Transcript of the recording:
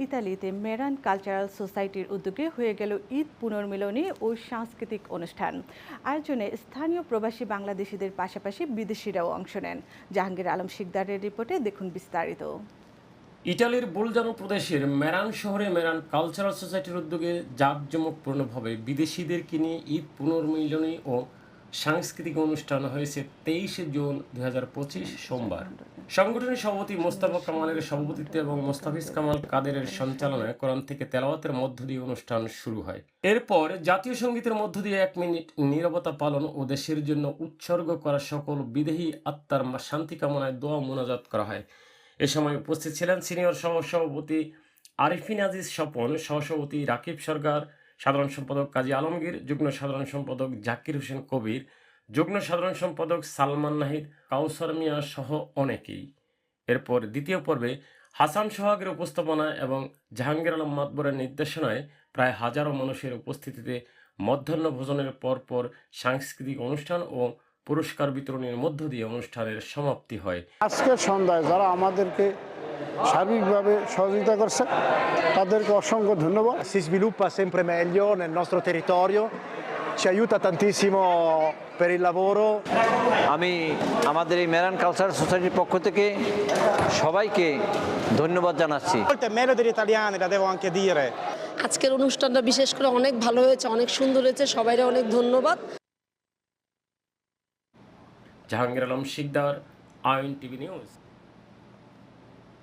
ইতালিতে মেরান কালচারাল সোসাইটির উদ্যোগে হয়ে গেল ঈদ পুনর্মিলনী ও সাংস্কৃতিক অনুষ্ঠান। আয়োজনে স্থানীয় প্রবাসী বাংলাদেশিদের পাশাপাশি বিদেশিরাও অংশ নেন। জাহাঙ্গীর আলম শিকদারের রিপোর্টে দেখুন বিস্তারিত। ইটালির বোলজানো প্রদেশের মেরান শহরে মেরান কালচারাল সোসাইটির উদ্যোগে জাঁকজমকপূর্ণভাবে বিদেশিদেরকে নিয়ে ঈদ পুনর্মিলনী ও সাংস্কৃতিক অনুষ্ঠান হয়েছে 23 জুন 2025 সোমবার। সংগঠনের সভাপতি মোস্তফা কামালের সভাপতিত্বে এবং মোস্তাফিজ কামাল কাদেরের সঞ্চালনায় কোরআন থেকে তেলাওয়াতের মধ্য দিয়ে অনুষ্ঠান শুরু হয়। এরপর জাতীয় সঙ্গীতের মধ্য দিয়ে 1 মিনিট নীরবতা পালন ও দেশের জন্য উৎসর্গ করা সকল বিদেহী আত্মার শান্তি কামনায় দোয়া মোনাজাত করা হয়। এ সময় উপস্থিত ছিলেন সিনিয়র সহসভাপতি আরিফিন আজিজ স্বপন, সহসভাপতি রাকিব সরকার, সাধারণ সম্পাদক কাজী আলমগীর, যুগ্ম সাধারণ সম্পাদক জাকির হোসেন কবির, যুগ্ম সাধারণ সম্পাদক সালমান নাহিদ, কাউসার মিয়া সহ অনেকেই। এরপর দ্বিতীয় পর্বে হাসান সোহাগের উপস্থাপনায় এবং জাহাঙ্গীর আলম মাতবরের নির্দেশনায় প্রায় হাজারো মানুষের উপস্থিতিতে মধ্যাহ্ন ভোজনের পরপর সাংস্কৃতিক অনুষ্ঠান ও পুরস্কার বিতরণের মধ্য দিয়ে অনুষ্ঠানের সমাপ্তি হয়। আজকের সন্ধ্যায় যারা আমাদেরকে সার্বিকভাবে সহযোগিতা করছে তাদেরকে অসংখ্য ধন্যবাদ। Si sviluppa sempre meglio nel nostro territorio, ci aiuta tantissimo per il lavoro. আমি আমাদের এই মেরান কালচারাল সোসাইটির পক্ষ থেকে সবাইকে ধন্যবাদ জানাচ্ছি। Molte melodie italiane, la devo anche dire. আজকের অনুষ্ঠানটা বিশেষ করে অনেক ভালো হয়েছে, অনেক সুন্দর হয়েছে, সবাইকে অনেক ধন্যবাদ। Jahangir Alam Sikdar, IN TV news.